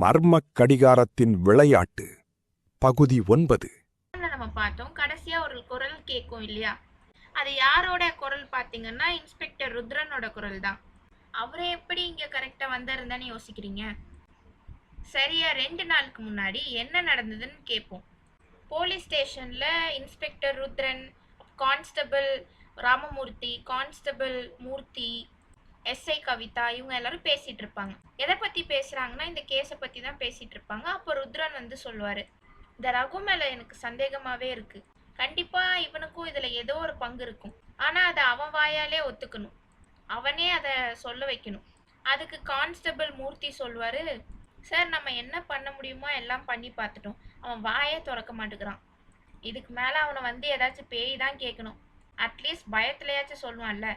மர்மக் கடிகாரத்தின் விளையாட்டு பகுதி 9. நம்ம பார்த்தோம். கடைசியா ஒரு குரல் கேட்கும் இல்லையா? அது யாரோட குரல் பார்த்தீங்கன்னா இன்ஸ்பெக்டர் ருத்ரனோட குரல் தான். அவரே எப்படி இங்க கரெக்டா வந்தாருன்னு யோசிக்கிறீங்க? சரியா 2 நாளுக்கு முன்னாடி என்ன நடந்ததுன்னு கேட்போம். போலீஸ் ஸ்டேஷன்ல inspector Rudran, constable Ramamoorthy, constable Moorthy, SI Kavitha இவங்க எல்லாரும் பேசிட்டு இருப்பாங்க. எதை பத்தி பேசுறாங்கன்னா இந்த கேஸை பத்தி தான் பேசிட்டு இருப்பாங்க. அப்போ ருத்ரன் வந்து சொல்லுவாரு, இந்த ரகு மேல எனக்கு சந்தேகமாவே இருக்கு. கண்டிப்பா இவனுக்கும் இதுல ஏதோ ஒரு பங்கு இருக்கும். ஆனா அதை அவன் வாயாலே ஒத்துக்கணும், அவனே அதை சொல்ல வைக்கணும். அதுக்கு கான்ஸ்டபிள் மூர்த்தி சொல்வாரு, சார் நம்ம என்ன பண்ண முடியுமோ எல்லாம் பண்ணி பார்த்துட்டோம், அவன் வாயே திறக்க மாட்டேங்கிறான். இதுக்கு மேல அவனை வந்து ஏதாச்சும் பேய் தான் கேட்கணும், அட்லீஸ்ட் பயத்திலயாச்சும் சொல்லுவான்ல.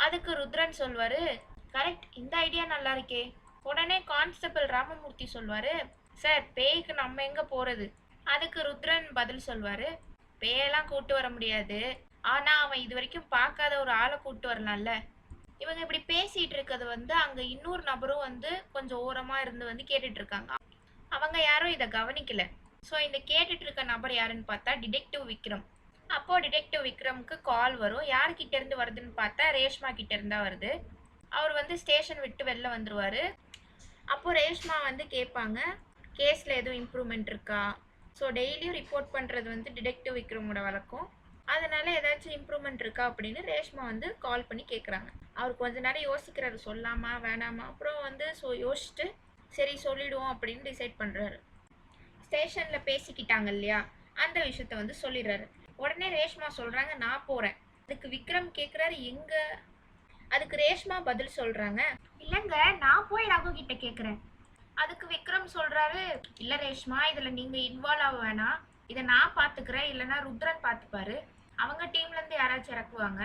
அதுக்கு ருத்ரன் சொல்வாரு, கரெக்ட், இந்த ஐடியா நல்லா இருக்கே. உடனே கான்ஸ்டபிள் ராமமூர்த்தி சொல்வாரு, சார் பேய்க்கு நம்ம எங்க போறது? அதுக்கு ருத்ரன் பதில் சொல்வாரு, பேயெல்லாம் கூட்டு வர முடியாது, ஆனா அவன் இது வரைக்கும் பார்க்காத ஒரு ஆளை கூட்டு வரலாம்ல. இவங்க இப்படி பேசிட்டு இருக்கிறது வந்து அங்க இன்னொரு நபரும் வந்து கொஞ்சம் ஓரமா இருந்து வந்து கேட்டுட்டு இருக்காங்க. அவங்க யாரும் இதை கவனிக்கல. ஸோ இந்த கேட்டுட்டு இருக்க நபர் யாருன்னு பார்த்தா டிடெக்டிவ் விக்ரம். அப்போ டிடெக்டிவ் விக்ரமுக்கு கால் வரும். யார்கிட்ட இருந்து வருதுன்னு பார்த்தா ரேஷ்மா கிட்ட இருந்தா வருது. அவர் வந்து ஸ்டேஷன் விட்டு வெளில வந்துருவாரு. அப்போ ரேஷ்மா வந்து கேட்பாங்க, கேஸில் எதுவும் இம்ப்ரூவ்மெண்ட் இருக்கா? ஸோ டெய்லியும் ரிப்போர்ட் பண்ணுறது வந்து டிடெக்டிவ் விக்ரமோட வழக்கம். அதனால ஏதாச்சும் இம்ப்ரூவ்மெண்ட் இருக்கா அப்படின்னு ரேஷ்மா வந்து கால் பண்ணி கேட்குறாங்க. அவர் கொஞ்ச நேரம் யோசிக்கிறாரு, சொல்லாமா வேணாமா. அப்புறம் வந்து யோசிச்சுட்டு சரி சொல்லிடுவோம் அப்படின்னு டிசைட் பண்ணுறாரு. ஸ்டேஷனில் பேசிக்கிட்டாங்க இல்லையா, அந்த விஷயத்த வந்து சொல்லிடுறாரு. உடனே ரேஷ்மா சொல்கிறாங்க, நான் போகிறேன். அதுக்கு விக்ரம் கேட்குறாரு, எங்க? அதுக்கு ரேஷ்மா பதில் சொல்கிறாங்க, இல்லைங்க நான் போய் ரகு கிட்ட கேட்குறேன். அதுக்கு விக்ரம் சொல்கிறாரு, இல்லை ரேஷ்மா இதில் நீங்கள் இன்வால்வ் ஆக வேணாம், இதை நான் பார்த்துக்கிறேன், இல்லைன்னா ருத்ரன் பார்த்துப்பாரு, அவங்க டீம்லேருந்து யாராச்சும் இறக்குவாங்க.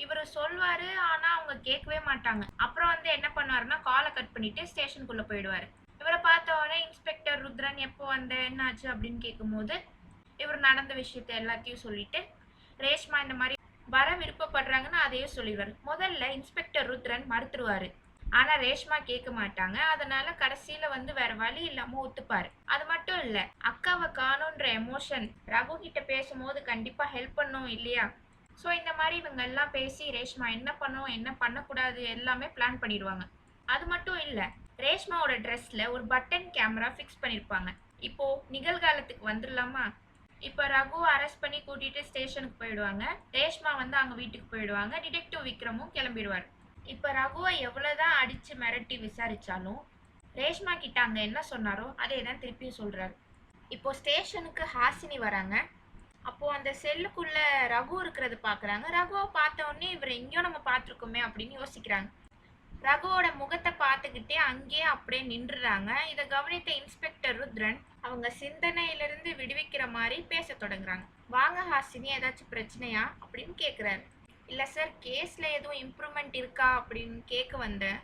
இவர் சொல்வார், ஆனால் அவங்க கேட்கவே மாட்டாங்க. அப்புறம் வந்து என்ன பண்ணுவாருன்னா காலை கட் பண்ணிவிட்டு ஸ்டேஷனுக்குள்ளே போயிடுவார். இவரை பார்த்த உடனே இன்ஸ்பெக்டர் ருத்ரன் எப்போ வந்த என்னாச்சு அப்படின்னு கேட்கும்போது இவர் நடந்த விஷயத்த எல்லாத்தையும் சொல்லிட்டு ரேஷ்மா இந்த மாதிரி வர விருப்பப்படுறாங்கன்னு அதையும் சொல்லிடுவார். முதல்ல இன்ஸ்பெக்டர் ருத்ரன் மறுத்துருவாரு, ஆனா ரேஷ்மா கேட்க மாட்டாங்க. அதனால கடைசியில வந்து வேற வழி இல்லாம ஒத்துப்பாரு. அது மட்டும் இல்ல, அக்காவை காணுன்ற எமோஷன் ரகு கிட்ட பேசும்போது கண்டிப்பா ஹெல்ப் பண்ணும் இல்லையா? ஸோ இந்த மாதிரி இவங்க எல்லாம் பேசி ரேஷ்மா என்ன பண்ணும் என்ன பண்ணக்கூடாது எல்லாமே பிளான் பண்ணிடுவாங்க. அது மட்டும் இல்ல, ரேஷ்மாவோட ட்ரெஸ்ல ஒரு பட்டன் கேமரா ஃபிக்ஸ் பண்ணிருப்பாங்க. இப்போ நிகழ்காலத்துக்கு வந்துடலாமா? இப்போ ரகு அரெஸ்ட் பண்ணி கூட்டிட்டு ஸ்டேஷனுக்கு போயிடுவாங்க. ரேஷ்மா வந்து அங்க வீட்டுக்கு போயிடுவாங்க. டிடெக்டிவ் விக்ரமும் கிளம்பிடுவார். இப்போ ரகுவை எவ்வளவுதான் அடிச்சு மிரட்டி விசாரிச்சாலும் ரேஷ்மா கிட்ட அங்க என்ன சொன்னாரோ அதே தான் திருப்பியும் சொல்றாரு. இப்போ ஸ்டேஷனுக்கு ஹாசினி வராங்க. அப்போ அந்த செல்லுக்குள்ள ரகு இருக்கிறது பாக்குறாங்க. ரகுவை பார்த்த உடனே இவர் எங்கேயோ நம்ம பார்த்துருக்கோமே அப்படின்னு யோசிக்கிறாங்க. ரகுவோட முகத்தை பார்த்துக்கிட்டே அங்கேயே அப்படியே நின்றுறாங்க. இதை கவனித்த இன்ஸ்பெக்டர் ருத்ரன் அவங்க சிந்தனையிலிருந்து விடுவிக்கிற மாதிரி பேச தொடங்குறாங்க. வாங்க ஹாசினி, ஏதாச்சும் பிரச்சனையா அப்படின்னு கேட்குறாரு. இல்லை சார், கேஸில் எதுவும் இம்ப்ரூவ்மெண்ட் இருக்கா அப்படின்னு கேட்க வந்தேன்.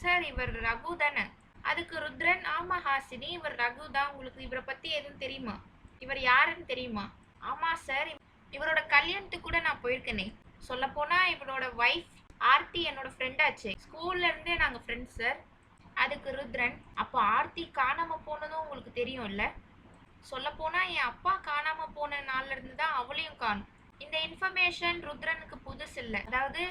சார் இவர் ரகு தானே? அதுக்கு ருத்ரன், ஆமாம் ஹாசினி இவர் ரகு தான். உங்களுக்கு இவரை பற்றி எதுவும் தெரியுமா? இவர் யாருன்னு தெரியுமா? ஆமாம் சார், இவரோட கல்யாணத்துக்கு கூட நான் போயிருக்கேனே. சொல்லப்போனால் இவரோட ஒய்ஃப் ஆர்த்தி என்னோட ஃப்ரெண்டாச்சு, ஸ்கூல்ல இருந்தே நாங்கள் ஃப்ரெண்ட்ஸ் சார். அதுக்கு ருத்ரன், அப்போ ஆர்த்தி காணாமல் போனதும் உங்களுக்கு தெரியும்ல? சொல்லப்போனால் என் அப்பா காணாமல் போன நாள்ல இருந்து தான் அவளையும் காணும். இந்த இன்ஃபர்மேஷன் ருத்ரனுக்கு புதுசு இல்லை. அதாவது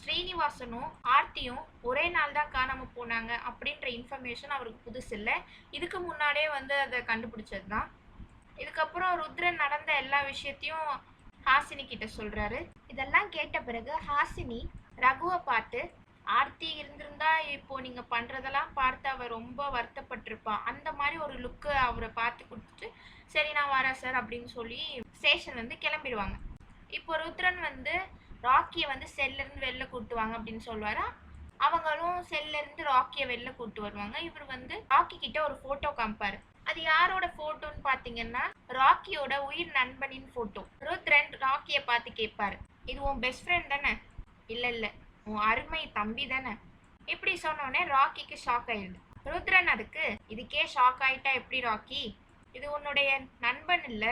ஸ்ரீனிவாசனும் ஆர்த்தியும் ஒரே நாள் தான் காணாமல் போனாங்க அப்படின்ற இன்ஃபர்மேஷன் அவருக்கு புதுசு இல்லை. இதுக்கு முன்னாடியே வந்து அதை கண்டுபிடிச்சது தான். இதுக்கப்புறம் ருத்ரன் நடந்த எல்லா விஷயத்தையும் ஹாசினி கிட்ட சொல்றாரு. இதெல்லாம் கேட்ட பிறகு ஹாசினி ரகுவை பார்த்து, ஆர்த்தி இருந்திருந்தா இப்போ நீங்க பண்றதெல்லாம் பார்த்து அவ ரொம்ப வருத்தப்பட்டிருப்பா, அந்த மாதிரி ஒரு லுக்கு அவரை பார்த்து கொடுத்துட்டு சரி நான் வரேன் சார் அப்படின்னு சொல்லி ஸ்டேஷன் வந்து கிளம்பிடுவாங்க. இப்போ ருத்ரன் வந்து ராக்கியை வந்து செல்ல இருந்து வெளில கூட்டுவாங்க அப்படின்னு சொல்லுவாரு. அவங்களும் செல்ல இருந்து ராக்கியை வெளில கூட்டு வருவாங்க. இவர் வந்து ராக்கி கிட்ட ஒரு போட்டோ காமிப்பாரு. அது யாரோட போட்டோன்னு பாத்தீங்கன்னா ராக்கியோட உயிர் நண்பனின் போட்டோ. ருத்ரன் ராக்கியை பார்த்து கேட்பாரு, இது உன் பெஸ்ட் ஃப்ரெண்ட் தானே? இல்ல இல்ல, உன் அருமை தம்பி தானே? இப்படி சொன்னோடனே ராக்கிக்கு ஷாக் ஆயிடுது. ருத்ரன் அதுக்கு, இதுக்கே ஷாக் ஆயிட்டா எப்படி ராக்கி? இது உன்னுடைய நண்பன் இல்ல,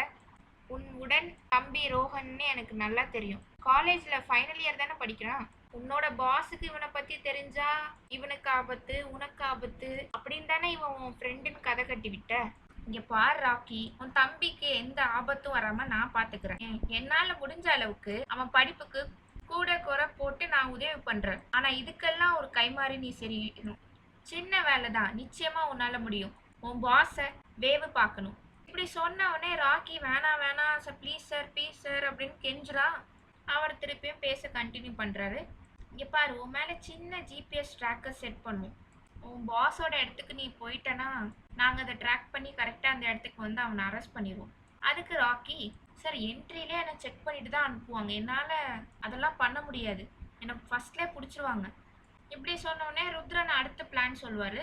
உன் உடன் தம்பி ரோஹன்னு எனக்கு நல்லா தெரியும். காலேஜ்ல ஃபைனல் இயர் தானே படிக்கிறான். உன்னோட பாஸுக்கு இவனை பத்தி தெரிஞ்சா இவனுக்கு ஆபத்து உனக்கு ஆபத்து அப்படின்னு தானே இவன் உன் ஃப்ரெண்டுன்னு கதை கட்டி விட்ட. இங்க பாரு ராக்கி, உன் தம்பிக்கு எந்த ஆபத்தும் வராம நான் பாத்துக்கிறேன். என்னால முடிஞ்ச அளவுக்கு அவன் படிப்புக்கு கூட குறை போட்டு நான் உதவி பண்றேன். ஆனா இதுக்கெல்லாம் ஒரு கைமாறி நீ செய்யணும். சின்ன வேலை தான், நிச்சயமா உன்னால முடியும். உன் பாஸை வேவு பார்க்கணும். இப்படி சொன்ன உடனே ராக்கி வேணாம் வேணாம் சார், ப்ளீஸ் சார் அப்படின்னு கெஞ்சுறான். அவர் திருப்பியும் பேச கண்டினியூ பண்றாரு. இங்க பாரு, உன் மேல சின்ன ஜிபிஎஸ் ட்ராக்கர் செட் பண்ணும். உன் பாஸோட இடத்துக்கு நீ போயிட்டனா நாங்க அதை ட்ராக் பண்ணி கரெக்டா அந்த இடத்துக்கு வந்து அவனை அரெஸ்ட் பண்ணிடுவோம். அதுக்கு ராக்கி, சார் என்ட்ரிலே என்னை செக் பண்ணிட்டு தான் அனுப்புவாங்க, என்னால அதெல்லாம் பண்ண முடியாது, என்னை ஃபர்ஸ்ட்லேயே பிடிச்சிருவாங்க. இப்படி சொன்னோடனே ருத்ரன் அடுத்த பிளான் சொல்லுவாரு.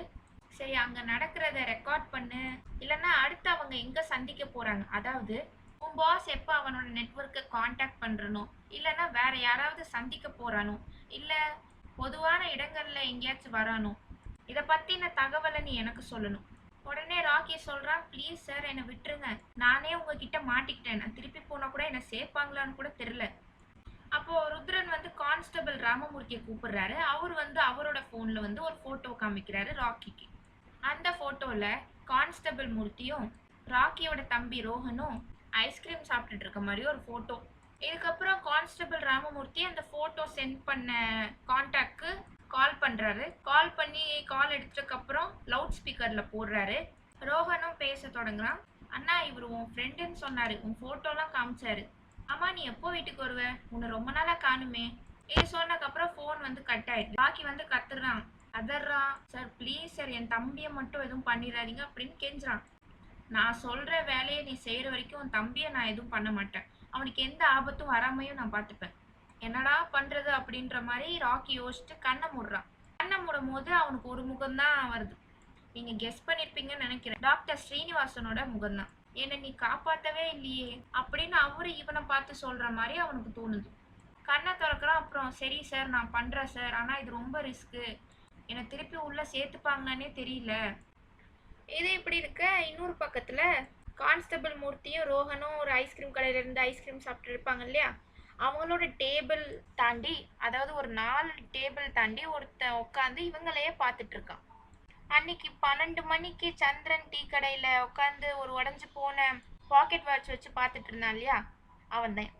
சரி, அங்க நடக்கிறத ரெக்கார்ட் பண்ணு, இல்லைன்னா அடுத்து அவங்க எங்க சந்திக்க போறாங்க, அதாவது உன் பாஸ் எப்போ அவனோட நெட்வொர்க்கை காண்டாக்ட் பண்றனோ இல்லைன்னா வேற யாராவது சந்திக்க போறானோ இல்ல பொதுவான இடங்கள்ல எங்கேயாச்சும் வரானோ இதை பத்தின தகவலை நீ எனக்கு சொல்லணும். உடனே ராக்கி சொல்றான், ப்ளீஸ் சார் என்னை விட்டுருங்க, நானே உங்ககிட்ட மாட்டிக்கிட்டேன், நான் திருப்பி போனா கூட என்னை சேர்ப்பாங்களான்னு கூட தெரியல. அப்போ ருத்ரன் வந்து கான்ஸ்டபிள் ராமமூர்த்தியை கூப்பிடுறாரு. அவர் வந்து அவரோட போன்ல வந்து ஒரு போட்டோ காமிக்கிறாரு ராக்கிக்கு. அந்த போட்டோல கான்ஸ்டபிள் மூர்த்தியும் ராக்கியோட தம்பி ரோஹனும் ஐஸ்கிரீம் சாப்பிட்டுட்டு இருக்க மாதிரி ஒரு போட்டோ. இதுக்கப்புறம் கான்ஸ்டபிள் ராமமூர்த்தி அந்த போட்டோ சென்ட் பண்ண கான்டாக்ட்க்கு கால் பண்றாரு. கால் பண்ணி கால் எடுத்ததுக்கு அப்புறம் லவுட் ஸ்பீக்கர்ல போடுறாரு. ரோஹனும் பேச தொடங்குறான். அண்ணா, இவர் உன் ஃப்ரெண்டுன்னு சொன்னாரு, உன் போட்டோலாம் காமிச்சாரு. ஆமா, நீ எப்போ வீட்டுக்கு வருவ, உன்னை ரொம்ப நாளா காணுமே. இது சொன்னதுக்கப்புறம் ஃபோன் வந்து கட் ஆயிடுது. பாக்கி வந்து கத்துறான், அதர்றான். சார் ப்ளீஸ் சார், என் தம்பியை மட்டும் எதுவும் பண்ணிடாதீங்க அப்படின்னு கெஞ்சுறான். நான் சொல்ற வேலையை நீ செய்யற வரைக்கும் உன் தம்பியை நான் எதுவும் பண்ண மாட்டேன், அவனுக்கு எந்த ஆபத்தும் வராமையும் நான் பார்த்துப்பேன். என்னடா பண்றது அப்படின்ற மாதிரி ராக்கி யோசிச்சுட்டு கண்ணை மூடுறான். கண்ணை மூடும் போது அவனுக்கு ஒரு முகம்தான் வருது. நீங்க கெஸ் பண்ணிருப்பீங்கன்னு நினைக்கிறேன். டாக்டர் ஸ்ரீனிவாசனோட முகம்தான். என்னை நீ காப்பாத்தவே இல்லையே அப்படின்னு அவரு இவனை பார்த்து சொல்ற மாதிரி அவனுக்கு தோணுது. கண்ணை திறக்கிறான். அப்புறம் சரி சார், நான் பண்றேன் சார், ஆனா இது ரொம்ப ரிஸ்க்கு, என்னை திருப்பி உள்ள சேர்த்துப்பாங்கன்னே தெரியல. இது இப்படி இருக்க இன்னொரு பக்கத்துல கான்ஸ்டபிள் மூர்த்தியும் ரோஹனும் ஒரு ஐஸ்கிரீம் கடையில இருந்து ஐஸ்கிரீம் சாப்பிட்டு இருப்பாங்க இல்லையா, அவங்களோட டேபிள் தாண்டி, அதாவது ஒரு 4 டேபிள் தாண்டி ஒருத்தன் உட்காந்து இவங்களையே பார்த்துட்டு இருக்கான். அன்னைக்கு 12 மணிக்கு சந்திரன் டீ கடையில உட்காந்து ஒரு உடஞ்சு போன பாக்கெட் வாட்ச் வச்சு பார்த்துட்டு இருந்தான் இல்லையா, அவன் தான்.